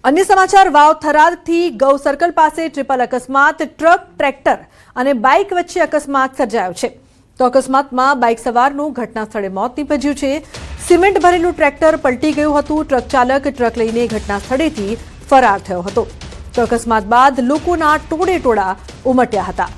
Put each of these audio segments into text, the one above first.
अन्य समाचार वाव थरादथी गौ सर्कल पास ट्रिपल अकस्मात ट्रक ट्रेक्टर और बाइक वच्चे अकस्मात सर्जायो छे। तो अकस्मात में बाइक सवारनु घटना स्थले मौत निपज्यु छे। सीमेंट भरेलू ट्रेक्टर पलटी गयुं हतुं। ट्रक चालक ट्रक लईने घटना स्थळेथी फरार थयो हतो। तो अकस्मात बाद लोकोना टोळे टोळा उमट्या हता।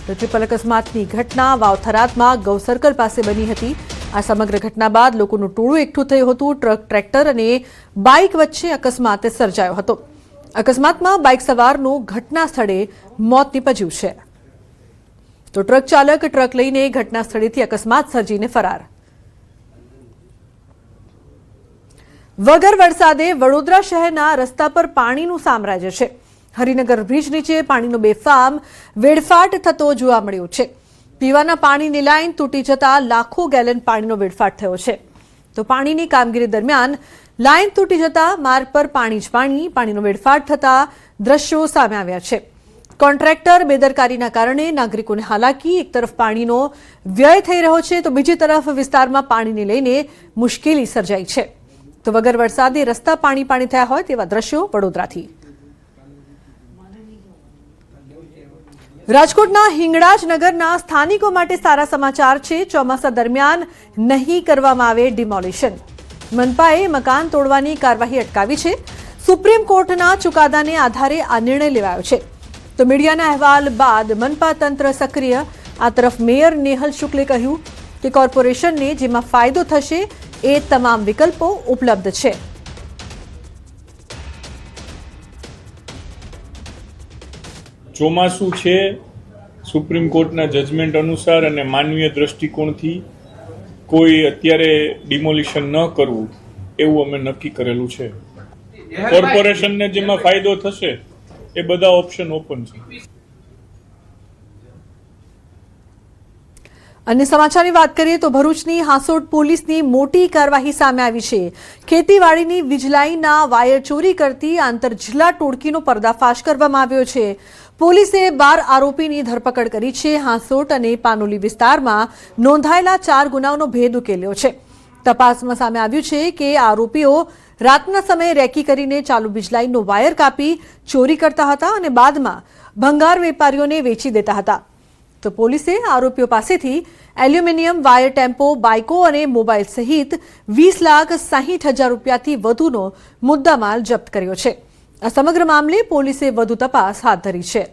तो ट्रिपल अकस्मातनी घटना वाव थरादमां गौ सर्कल पासे बनी हती। आ समग्र घटना बाद लोकोનું ટોળું એકઠું થયું હતું। ટ્રક ટ્રેક્ટર અને બાઇક વચ્ચે અકસ્માત સર્જાયો હતો। અકસ્માતમાં બાઇક સવારનું ઘટના સ્થળે મોત નીપજ્યું છે। તો ટ્રક ચાલક ટ્રક લઈને ઘટના સ્થળેથી અકસ્માત સર્જીને ફરાર। વગર વરસાદે વડોદરા શહેરના રસ્તા પર પાણીનું સામ્રાજ્ય છે। હરિનગર બ્રિજ નીચે પાણીનો બેફામ વેડફાટ થતો જોવા મળ્યો છે। पीवाना पाणीनी लाइन तूटी जता लाखों गैलन पाणीनो वेडफाट थयो छे। तो पाणीनी कामगीरी दरमियान लाइन तूटी जता मार्ग पर पाणी ज पाणीनो वेडफाट थता दृश्यो सामे आव्या छे। कॉन्ट्रेक्टर बेदरकारीना कारणे नागरिकोने हालाकी। एक तरफ पाणीनो व्यय थई रह्यो छे तो बीजी तरफ विस्तारमां पाणीने लईने मुश्केली सर्जाई छे। तो वगर वरसादे रस्ता पाणी पाणी थया होय तेवा दृश्यो वडोदराथी। રાજકોટના હિંગળાજ નગરના સ્થાનિકો માટે સારા સમાચાર છે। ચોમાસા દરમિયાન નહીં કરવામાં આવે ડિમોલિશન। મનપાએ મકાન તોડવાની કાર્યવાહી અટકાવી છે। સુપ્રીમ કોર્ટના ચુકાદાને આધારે આ નિર્ણય લેવાયો છે। તો મીડિયાના અહેવાલ બાદ મનપા તંત્ર સક્રિય। આ તરફ મેયર નેહલ શુક્લે કહ્યું કે કોર્પોરેશનને જેમાં ફાયદો થશે એ તમામ વિકલ્પો ઉપલબ્ધ છે। ચોમાસું છે સુપ્રીમ કોર્ટના જજમેન્ટ અનુસાર અને માનવીય દ્રષ્ટિકોણથી કોઈ અત્યારે ડિમોલિશન ન કરવું એવું અમે નક્કી કરેલું છે। કોર્પોરેશનને જેમાં ફાયદો થશે એ બધા ઓપ્શન ઓપન છે। अन्य समाचार की बात करिए तो भरूचनी हांसोट पोलीसनी मोटी कार्यवाही सामे आवी छे। खेतीवाड़ीनी वीजलाईनना वायर चोरी करती आंतर जिल्ला टोळकीनो पर्दाफाश करवामां आव्यो छे। पोलीसे 12 आरोपीनी धरपकड़ करी छे। हांसोट अने पानोली विस्तारमां नोंधायेला 4 गुनाओनो भेद उकेल्यो छे। तपासमां सामे आव्युं छे के आरोपीओ रातना समये रेकी करीने चालू वीजलाईननो वायर कापी चोरी करता हता अने बादमां भंगार वेपारीओने वेची देता हता। तो पुलिसे आरोपीओ पासेथी एल्युमिनियम वायर टेम्पो बाइको और मोबाइल सहित 20,60,000 रूपियाथी वधुनो मुद्दामाल जप्त कर्यो छे। आ समग्र मामले पुलिसे वधु तपास हाथ धरी छे।